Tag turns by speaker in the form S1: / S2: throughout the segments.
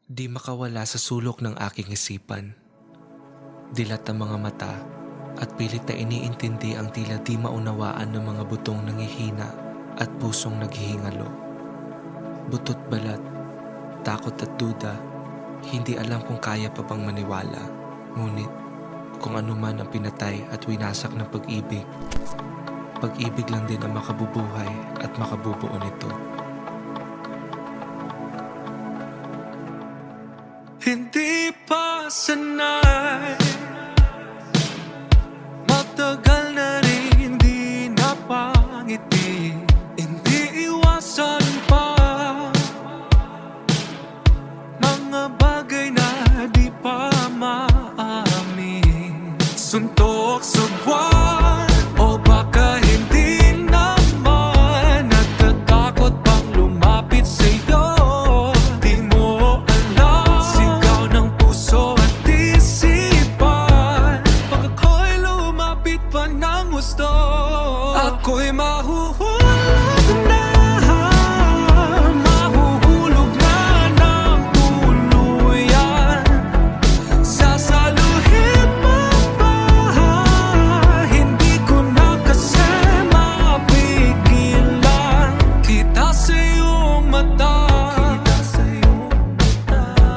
S1: Di makawala sa sulok ng aking isipan. Dilat ang mga mata at pilit na iniintindi ang tila di maunawaan ng mga butong nangihina at pusong naghihingalo. Butot balat, takot at duda, hindi alam kung kaya pa bang maniwala. Ngunit kung ano man ang pinatay at winasak ng pag-ibig, pag-ibig lang din ang makabubuhay at makabubuo nito. Hindi pa sanay, matagal na rin di napangiti. Hindi iwasan pa mga bagay na di pa maamin. Suntok sa buwan o baka hindi naman, natatakot bang lumapit sa'yo. Di mo alam, sigaw ng puso at isipan. Pag ako'y lumapit pa ng gusto, ako'y mahuhulog na. Mahuhulog na ng tuluyan. Sasaluhin mo ba? Hindi ko na kasi mapigilan. Kita sa iyong mata,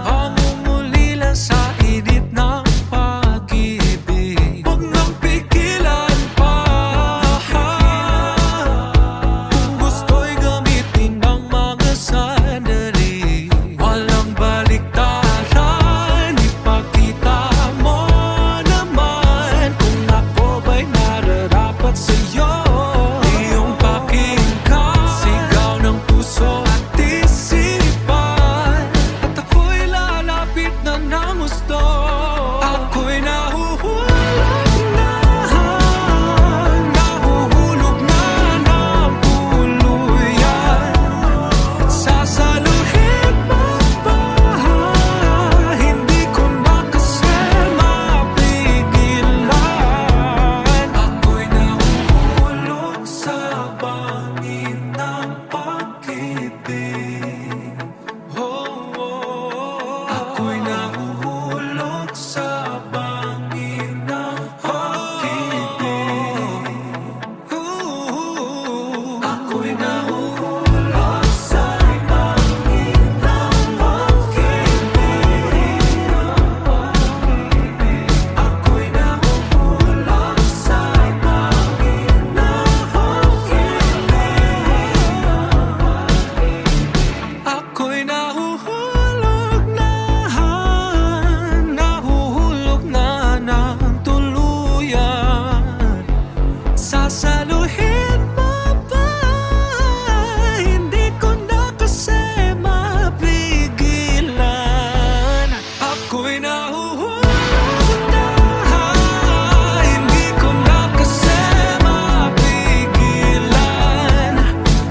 S1: pangungulila sa init ng pag-ibig. Huwag nang pigilan pa. Kung gusto'y gamitin ang mga sandali, walang baliktaran. Ipakita mo naman kung ako ba'y nararapat sa'yo. Iyong pakinggan, sigaw ng puso at isipan. At ako'y lalapit na ng gusto. Ako'y nahuhulog na. Nahuhulog na ng tuluyan. Sasaluhin mo ba? Hindi ko na kasi mapigilan. Ako'y nahuhulog sa bangin ng pag-ibig. Ako'y nahuhulog sa bangin ng pag-ibig. Ako'y nahuhulog sa bangin ng pag-ibig. Ako'y nahuhulog sa bangin ng pag-ibig. Ako'y nahuhulog na ng tuluyan. Sasaluhin mo ba? Hindi ko na kasi mapigilan. Ako'y nahuhulog na. Hindi ko na kasi mapigilan.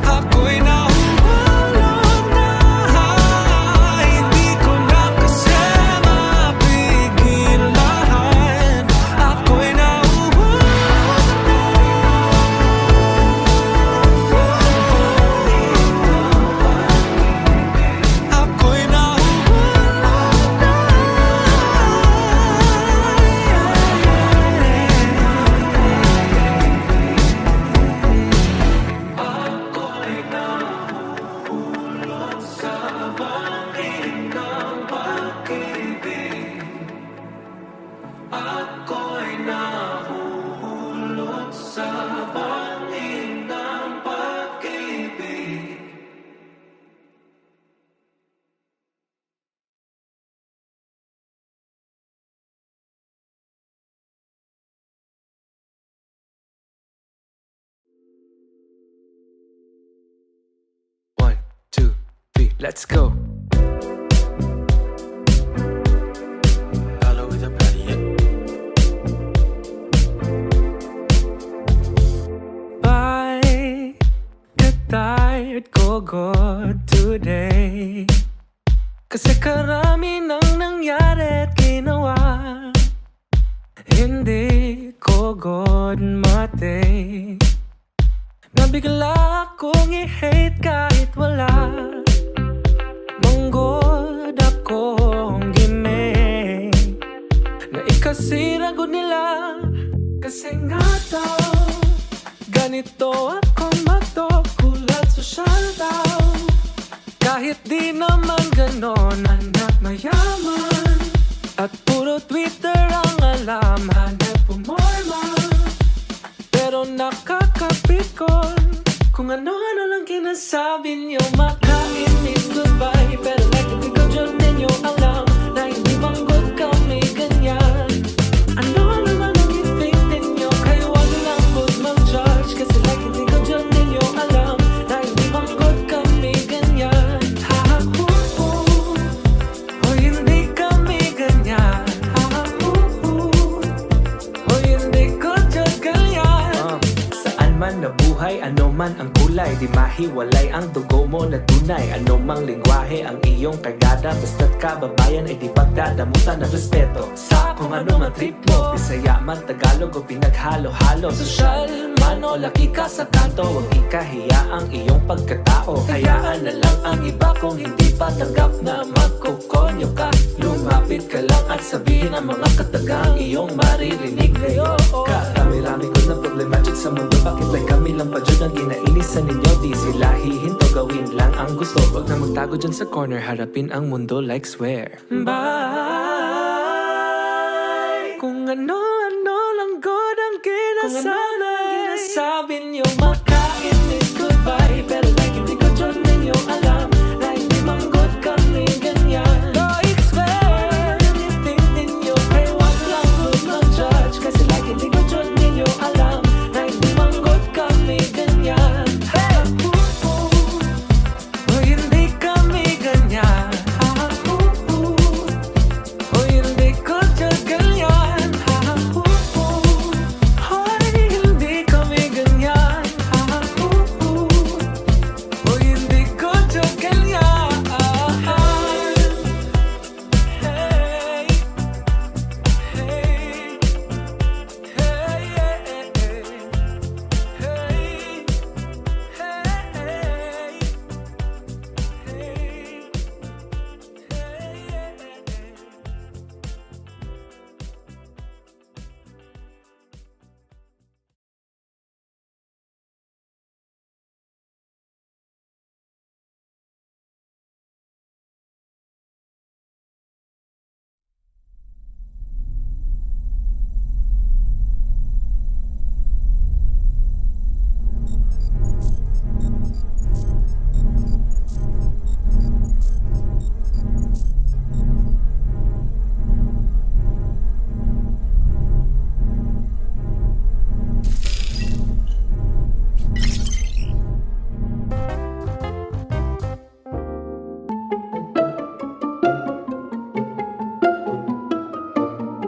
S1: Ako'y nahuhulog na. Hindi ko na kasi mapigilan. Ako'y nahuhulog na. Ako'y nahuhulog na. Ako'y nahuhulog sa bangin ng pag-ibig. Ako'y nahuhulog sa bangin ng pag-ibig. One, two, three, let's go. Hello, with a buddy. I get tired ko God today. Kasi karami nang nangyari at ginawa. Hindi ko God matay. Nabigla akong i-hate kahit wala. Manggod ako nito ako matukulat sosyal daw. Kahit di naman ganon, anak mayaman. At puro Twitter ang alam, hanap pumorma. Pero nakakapikon kung ano-ano lang kinasabi niyo. Makainis goodbye, pero like hindi ko dyan ninyo alam na hindi manggod kami ganyan. Ano naman ang i-think ninyo, kayo wag lang good mag-judge. Kasi like hindi ko dyan ninyo alam na hindi manggod kami ganyan. Ha-ha-hu-hu, o hindi kami ganyan. Ha-ha-hu-hu, o hindi ko dyan ganyan. Saan man nabuhay, ano man ang kulay, di mahiwalay ang dugo mo na tunay. Ano mang lingwahe ang iyong kagada, basta't kababayan ay di pagdadamutan ng respeto. Sa kung ano man trip mo, Bisaya man, Tagalog o pinaghalo-halo. Sosyal man o laki ka sa kanto, huwag ikahiya ang iyong pagkatao. Hayaan na lang ang iba kung hindi pa tanggap na magkukonyo ka. Lumapit ka lang at sabihin ang mga katagang iyong maririnig ngayon. Karami-rami ko na problematic sa mundo, bakit lang kami lang pa dyan ang ginainisan ninyo? Di sila hihinto, gawin lang ang gusto. Huwag na magtago dyan sa corner, harapin ang mundo like swear. Bye! Kung ano-ano lang God ang ginasabi niyo, makainis goodbye. Pero like hindi ko dyan ninyo alam na hindi manggod kami ganyan. Like swear, anything ninyo, kaya wag lang good mag-judge. Kasi like hindi ko dyan ninyo alam na hindi manggod kami ganyan. O hindi kami ganyan. O hindi ko dyan ganyan. O hindi kami ganyan. O hindi ko dyan ganyan. Hey, hey,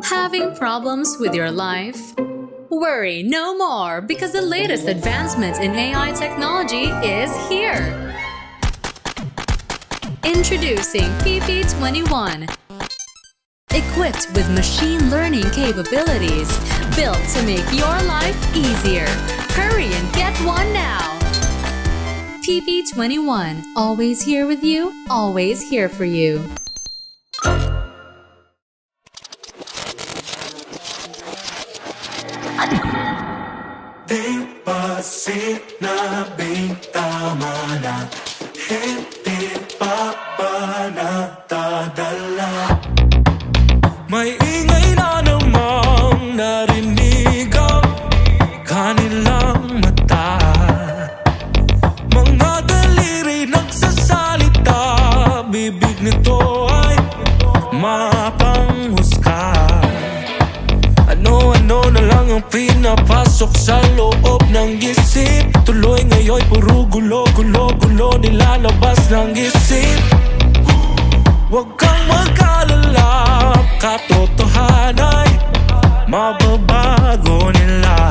S2: Having problems with your life? Worry no more, because the latest advancements in AI technology is here. Introducing PP21. Equipped with machine learning capabilities, built to make your life easier. Hurry and get one now. PP21, always here with you, always here for you.
S3: Di ba sinabing tama na, hindi pa ba natadala? May ingay na namang narinig ang kanilang mata. Mga daliri nagsasalita, bibig nito ay mapanghusga. Ano-ano na lang ang pinapasok sa loob ng isip. Tuloy ngayon puro gulo-gulo-gulo nilalabas ng isip. Huwag kang mag-alala, katotohanan ay mababago nila.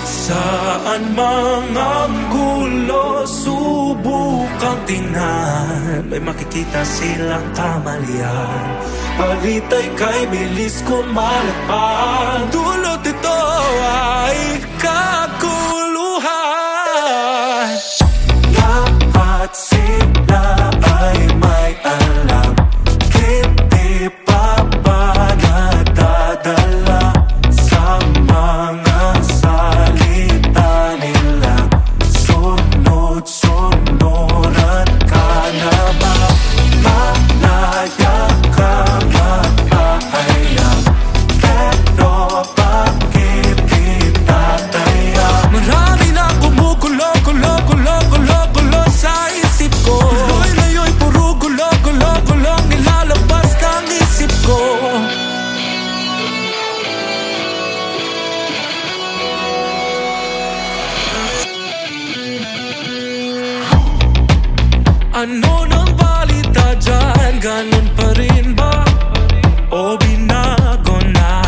S3: Saan mang ang gulo, subukang tingnan, may makikita silang kamalian. Palitay kay bilis kumalat pa, dulot ito ay kaguluhan. Lahat sila ay may alam, hindi pa ba nadadala sa mga salita ganun pa rin ba? O binago na?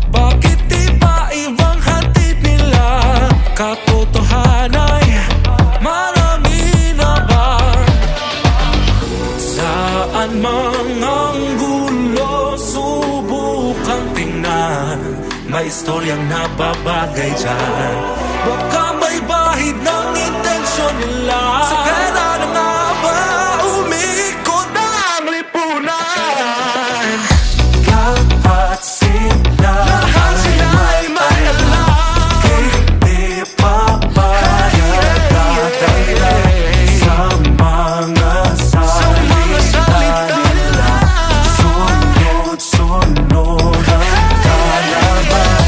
S3: Bakit iba ibang hatid nila? Katotohanan ay marami na ba? Saan mang ang gulo, subukang tingnan. May istoryang nababagay dyan. Baka may bahid ng intensyon nila. Sa pera na nga ba umikot ang lipunan? Lahat sila ay may alam. Hindi papayag sa mga salita nila. Sunod-sunod ang kalaban.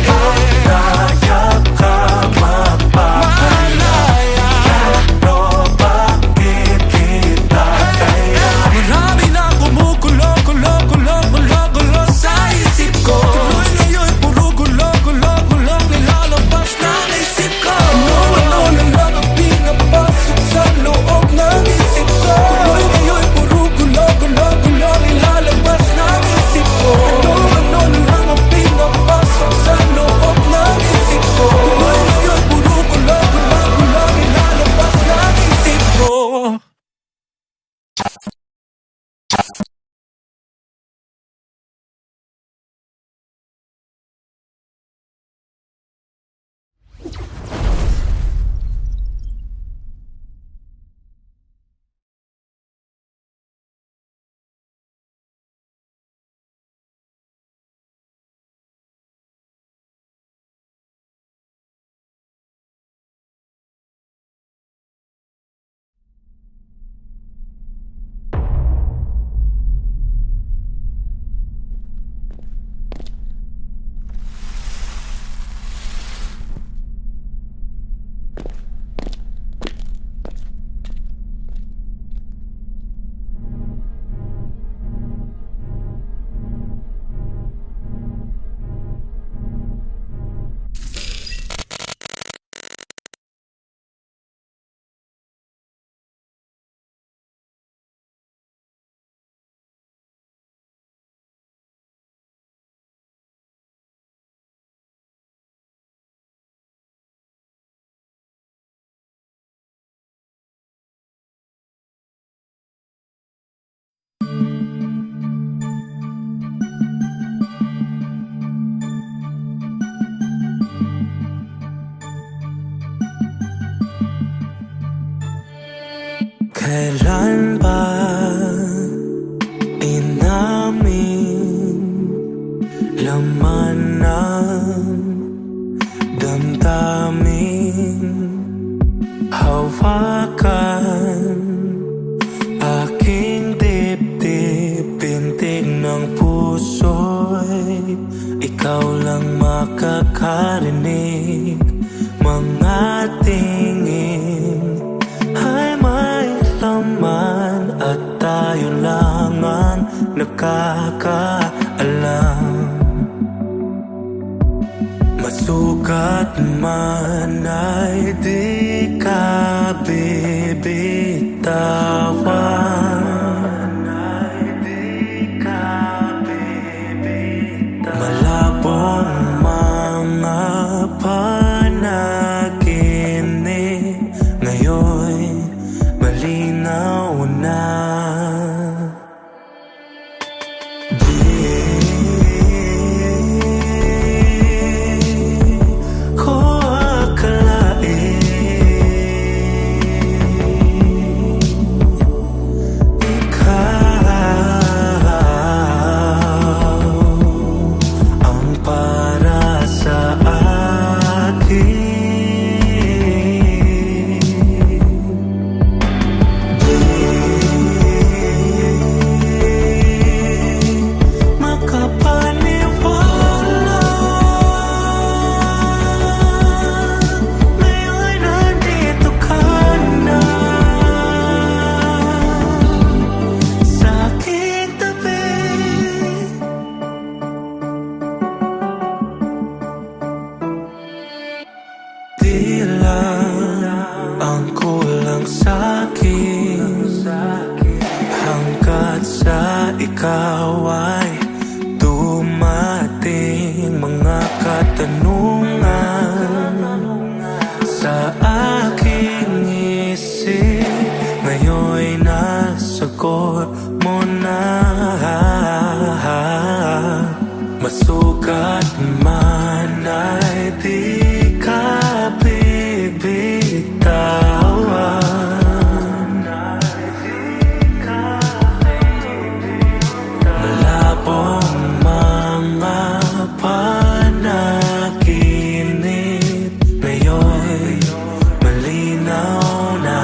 S3: Paglayak ka mapapalaya. Pero bakit kita kaya? Marami na kumukulo sa isip ko. Tuloy ngayon puro gulo nilalabas ng isip ko. Ano na lang ang pinapasok sa loob ng isip ko. Tuloy ngayon puro gulo nilalabas ng isip ko. Ano na lang ang pinapasok sa loob ng isip ko. Tuloy ngayon puro gulo nilalabas ng isip ko. Kailan ba inamin laman ng damdamin? Hawakan aking dibdib, pintig ng puso'y ikaw lang makakarinig. Mga tingin ay may laman at tayo lang ang nakakaalam. Masukat man ay di ka bibitawan. Malabong mga panaginip ngayon malinaw na. ikaw ay dumating, mga katanungan sa aking isip, ngayon'y nasagot mo na. Masukat man ay di ka bibitawan, malabong mga panaginip, ngayon'y malinaw na.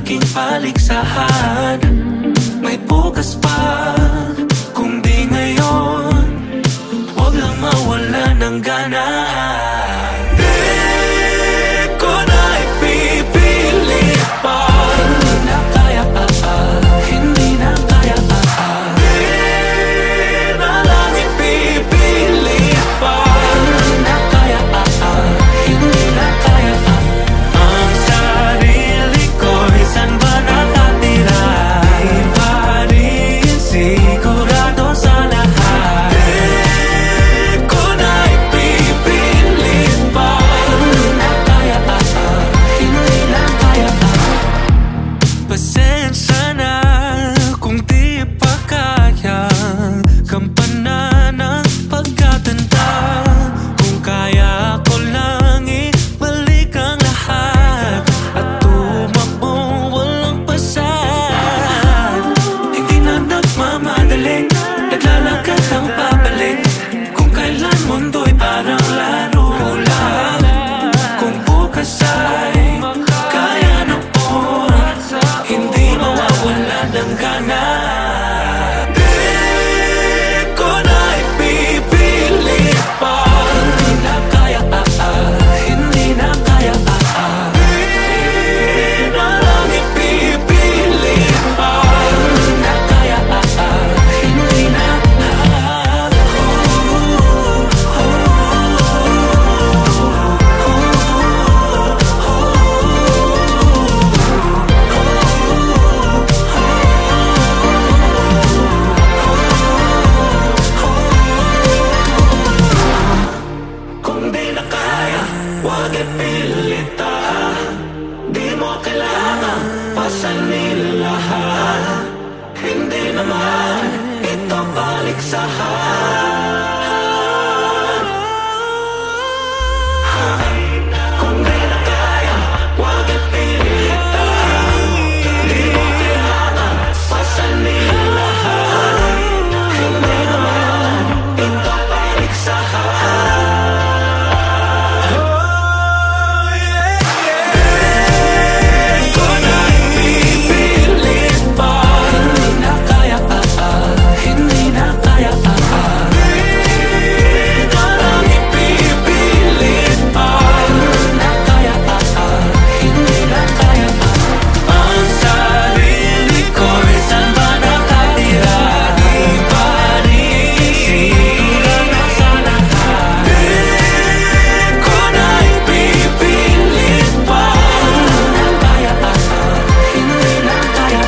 S4: naging paligsahan. May bukas pa, kung di ngayon, huwag lang mawala ng gana. Di ko na ipipilit pa, hindi na kaya, hindi na kaya, di na lang ipipilit pa, hindi na kaya, hindi na kaya. Ang sarili ko'y saan ba nakatira? Di pa rin siguro Kung di na kaya, huwag ipilitan. Di mo kailangan pasanin lahat. Hindi naman ito paligsahan. Ko na ipipilit pa. Hindi na kaya, hindi na kaya. Ko lang ipipilit pa. Hindi na kaya, hindi na kaya. Ang sarili ko'y saan ba nakatira? Di ba rin siguro na sa lahat? Di ko na ipipilit pa. Hindi na kaya, hindi na kaya.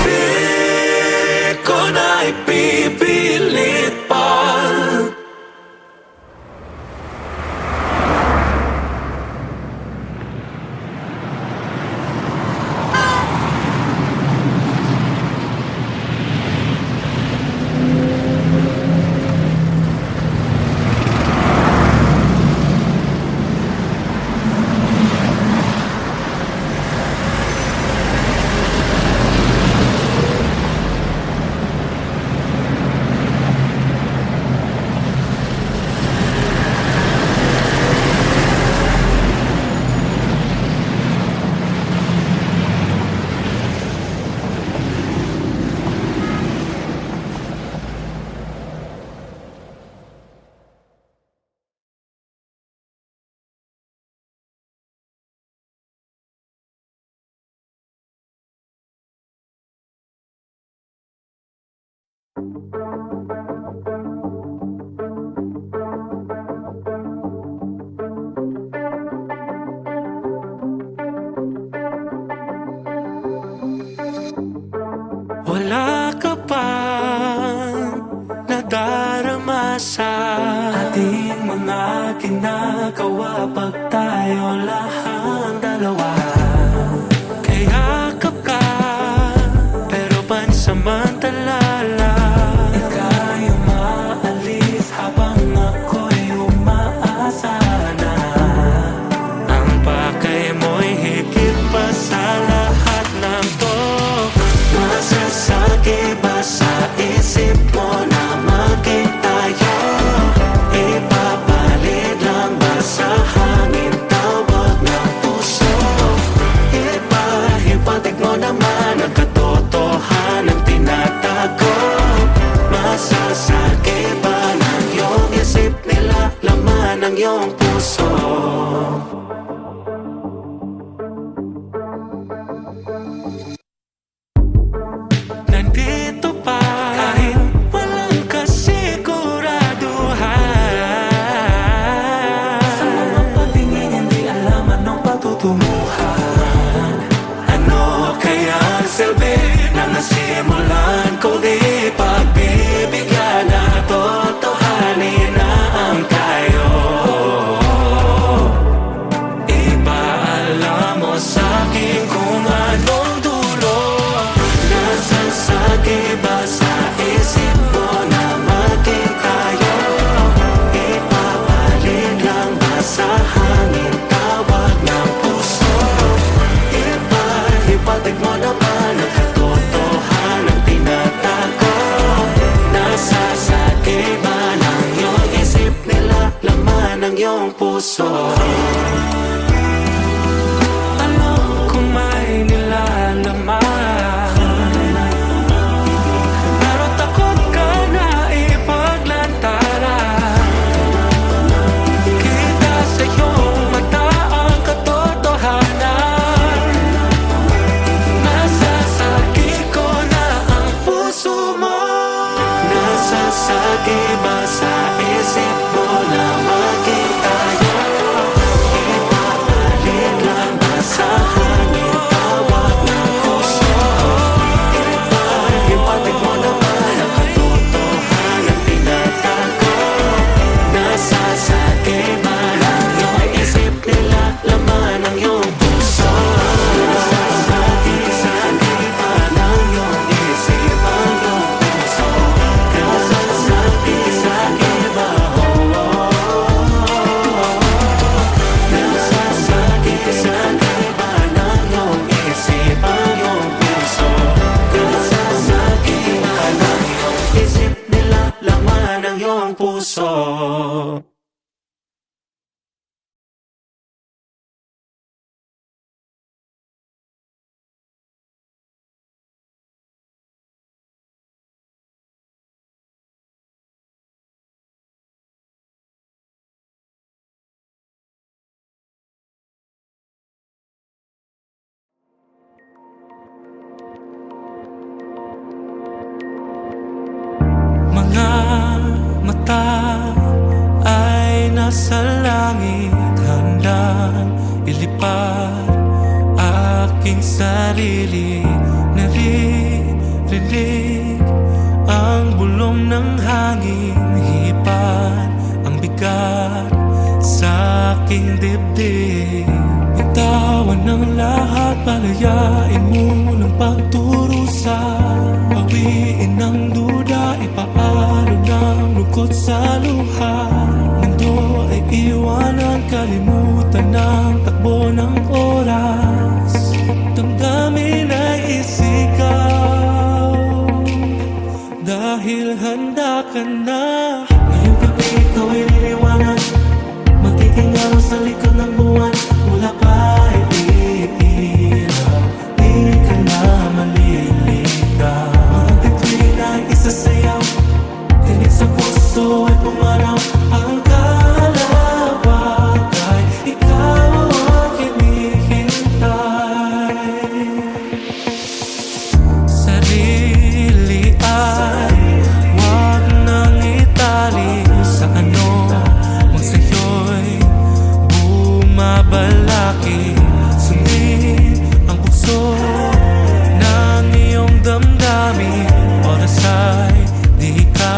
S4: Di ko na ipipilit pa. Wala ka bang nadarama sa ating mga ginagawa pag tayo lahang dalawa? Kayakap ka, pero pansamantala ika'y umaalis habang ako'y umaasa na. Ang pakay mo'y higit pa sa lahat ng to. Masasagi ba sa isip mo na maging tayo? Ipapalit lang ba sa hangin tawag ng puso? Ipahipatig mo naman ang katotohanan tinatago. Masasagi ba ng iyong isip nila laman ng iyong puso? Nandito pa kahit walang kasiguraduhan. Sa mga patingin hindi alam anong patutunguhan. Ano kaya ang silbi na nasimulan ko? Di pagbibigyan na totohanin na ang tayo. Ipaalam mo sa'kin kung anong dulo. Nasasagi ba sa isip mo na maging tayo? Ipapalit lang ba sa hangin tawag ng puso? Ipahipatig mo naman ang katotohanan tinatago. Nasasagi ba ng iyong isip nila laman ng iyong puso? Alam kong may nilalaman, pero takot ka na ipaglantaran. Kita sa iyong mata ang katotohanan. Nasasagi
S3: aking sarili. Naririnig ang bulong ng hangin, hipan ang bigat sa aking dibdib. Bitawan ng lahat, palayain mo ng pagturusa. Bawiin ang duda, ipaalo ng lungkot sa luha. Mundo ay iwanan, kalimutan ng takbo ng oras. Damdamin ay isigaw, dahil handa ka na. Ngayong gabi ikaw ay liliwanag, magiging araw sa likod ng buwan. Wala pa iilaw, di ka na maliligaw. Mga bituin ay isasayaw, tinig sa puso ay pumaraw. Ang kalawag ay ikaw ang hinihintay. Sarili ay wag nang itali sa ano mang sa'yo'y bumabalaki. Sundin ang bukso ng iyong damdamin, oras ay di ka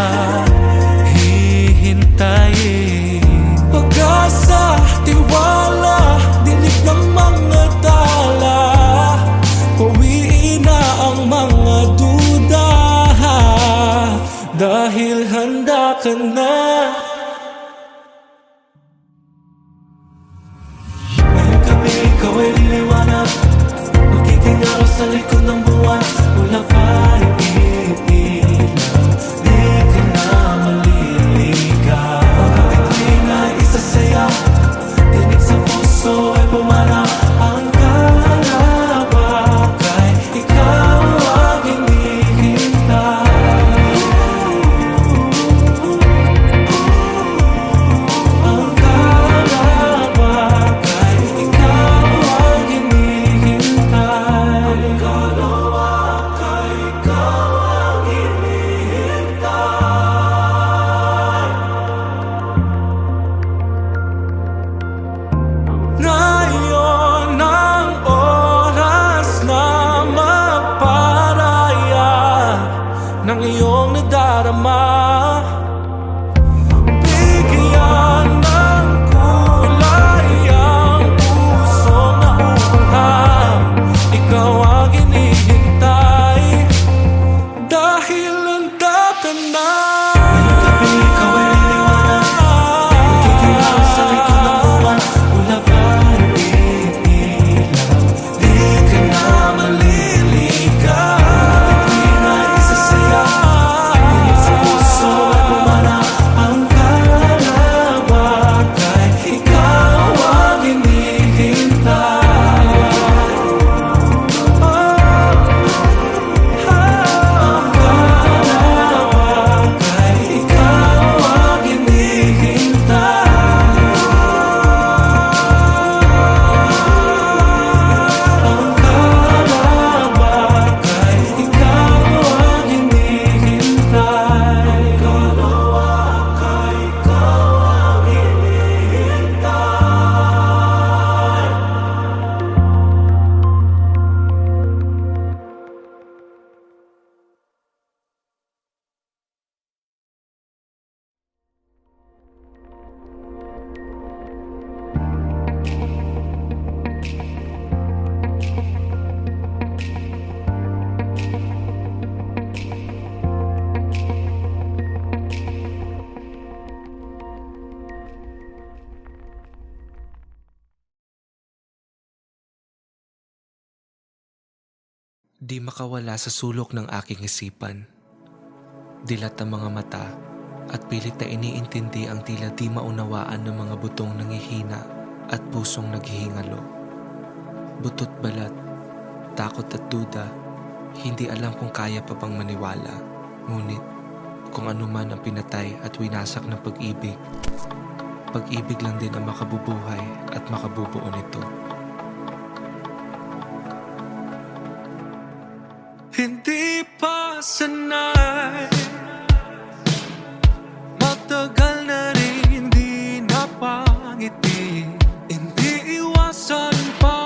S3: hihintayin. Pag-asa, tiwala, dinig ng mga tala. Pawiin na ang mga duda, dahil handa ka na. Ngayong gabi ikaw ay liliwanag, magiging araw sa likod ng buwan. Wala pa iilaw, di ka na maliligaw. Mga bituin ay isasayaw, tinig sa puso ay pumaraw. Ang kalawag ay ikaw ang hinihintay. Ang kalawag ay ikaw ang hinihintay. Ang kalawag ay ikaw ang hinihintay. Ngayon ang oras na magparaya ng iyong nadarama. Bigyan ng kulay ang pusong nauuhaw. Ikaw ang hinihintay, dahil handa ka na. Ngayong gabi ikaw ay liliwanag, magiging araw sa likod ng buwan. Wala pa iilaw, di ka na maliligaw. Mga bituin ay isasayaw, tinig sa puso ay pumaraw. Ang kalawag ay ikaw ang hinihintay. Ang kalawag ay ikaw ang hinihintay. Ang kalawag ay ikaw ang hinihintay. Ang kalawag ay ikaw ang hinihintay.
S1: Di makawala sa sulok ng aking isipan. Dilat ang mga mata at pilit na iniintindi ang tila di maunawaan ng mga butong nangihina at pusong naghihingalo. Butot balat, takot at duda, hindi alam kung kaya pa bang maniwala. Ngunit kung ano man ang pinatay at winasak ng pag-ibig, pag-ibig lang din ang makabubuhay at makabubuo nito.
S3: Hindi pa sanay, matagal na rin hindi napangiti. Hindi iwasan pa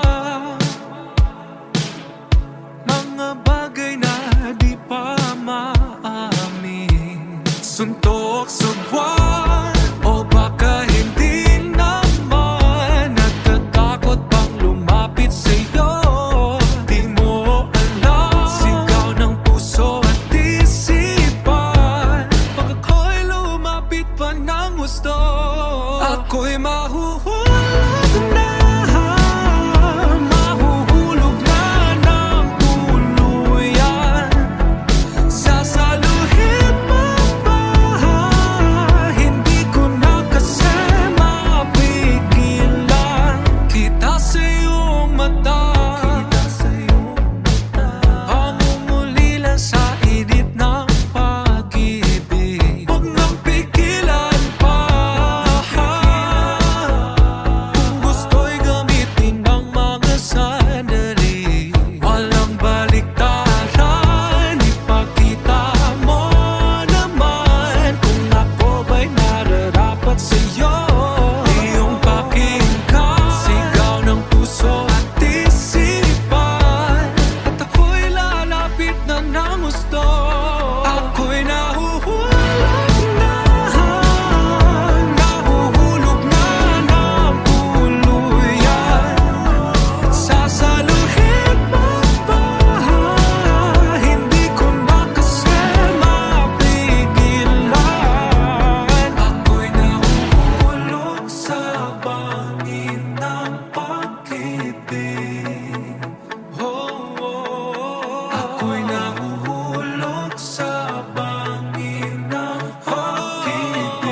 S4: Ako'y nahuhulog sa bangin ng pag-ibig.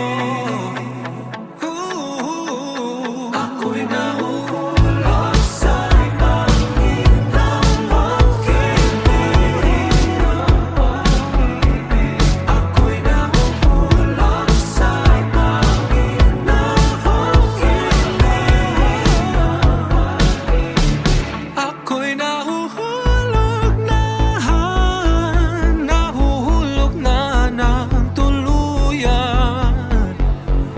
S4: Ako'y nahuhulog sa bangin ng pag-ibig. Ako'y nahuhulog sa bangin ng pag-ibig. Ako'y nahuhulog na ng tuluyan.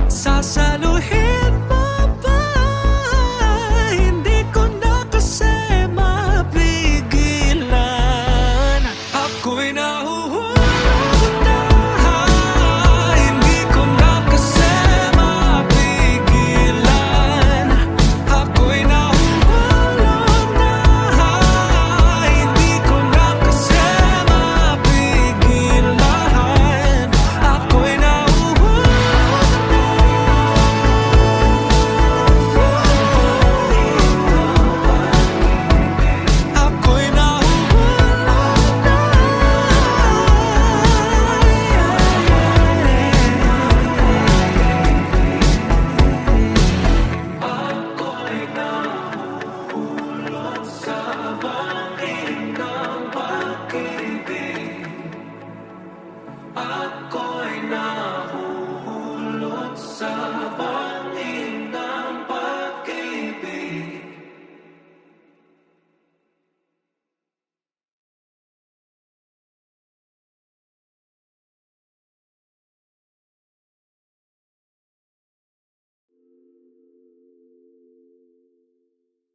S4: Sasaluhin mo ba? Hindi ko na kasi mapigilan. Ako'y nahuhulog na, hindi ko na kasi mapigilan. Ako'y nahuhulog na, hindi ko na kasi mapigilan. Ako'y nahuhulog na. Ako'y nahuhulog na. Ako'y nahuhulog sa bangin ng pag-ibig. Ako'y nahuhulog sa bangin ng pag-ibig.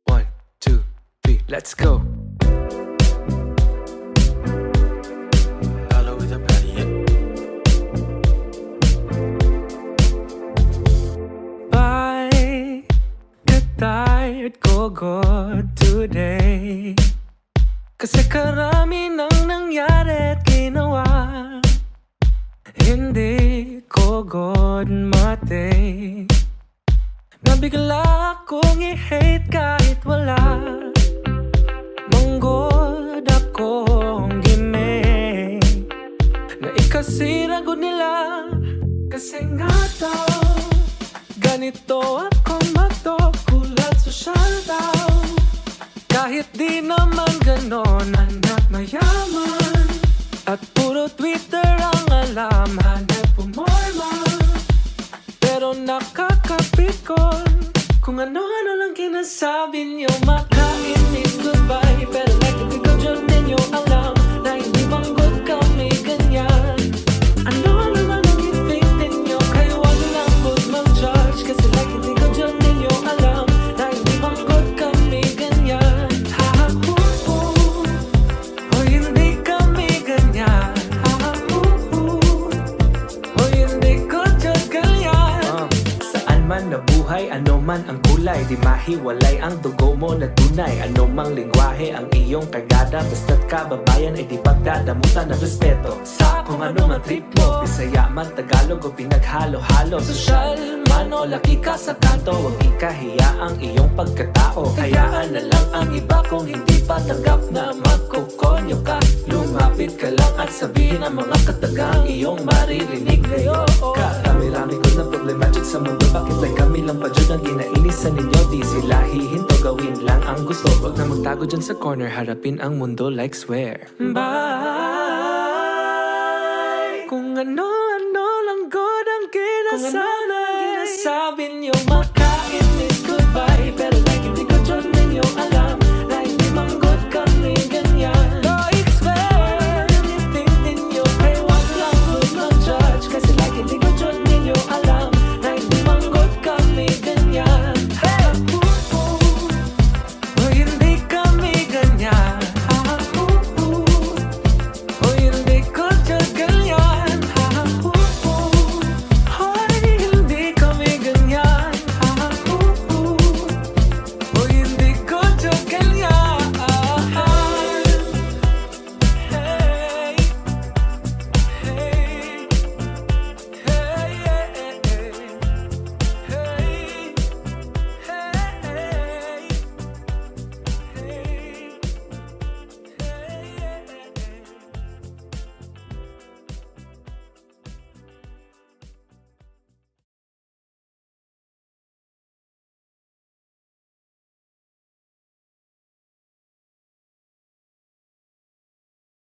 S3: One, two, three, let's go. Hello, with the party, yeah.
S4: Bye, get tired ko God today. Kasi karami nang nangyari at ginawa. Hindi ko God mate. Nabigla akong i-hate kahit wala. Manggod akong gime. Na ikasiragod nila. Kasi nga daw ganito ako kulat sosyal daw. Kahit di naman ganon, anak mayaman. At puro Twitter ang alam, hanap pumorma. Pero nakakapikon kung ano-ano lang kinasabi niyo. Makainis goodbye, pero like if ikaw dyan ninyo alam na hindi manggod kami ganyan. Ano naman ang i-think ninyo, kayo wag lang good mag-judge. Kasi like if ikaw dyan ninyo alam na hindi manggod kami ganyan. Ha-ha-hu-hu, o hindi kami ganyan. Ha-ha-hu-hu, o hindi ko dyan ganyan.
S5: Saan man nabuhay, ano man ang kulay, di mahiwalay ang dugo mo na tunay. Ano mang lingwahe ang iyong kagada, basta't kababayan ay di pagdadamutan ng respeto. Sa kung ano man trip mo, Bisaya man, Tagalog o pinaghalo-halo, sosyal man o laki ka sa kanto, huwag ikahiya ang iyong pagkatao. Hayaan na lang ang iba kung hindi pa tanggap na magkukonyo ka. Lumapit ka lang at sabihin ang mga katagang iyong maririnig ngayon. Karami-rami ko na problematic sa mundo, bakit like kami lang pa dyan ang ginainisan ninyo? Di sila hihinto, gawin lang ang gusto. Huwag na magtago dyan sa corner, harapin ang mundo like swear.
S4: Bye. Kung ano-ano lang God ang ginasabi niyo,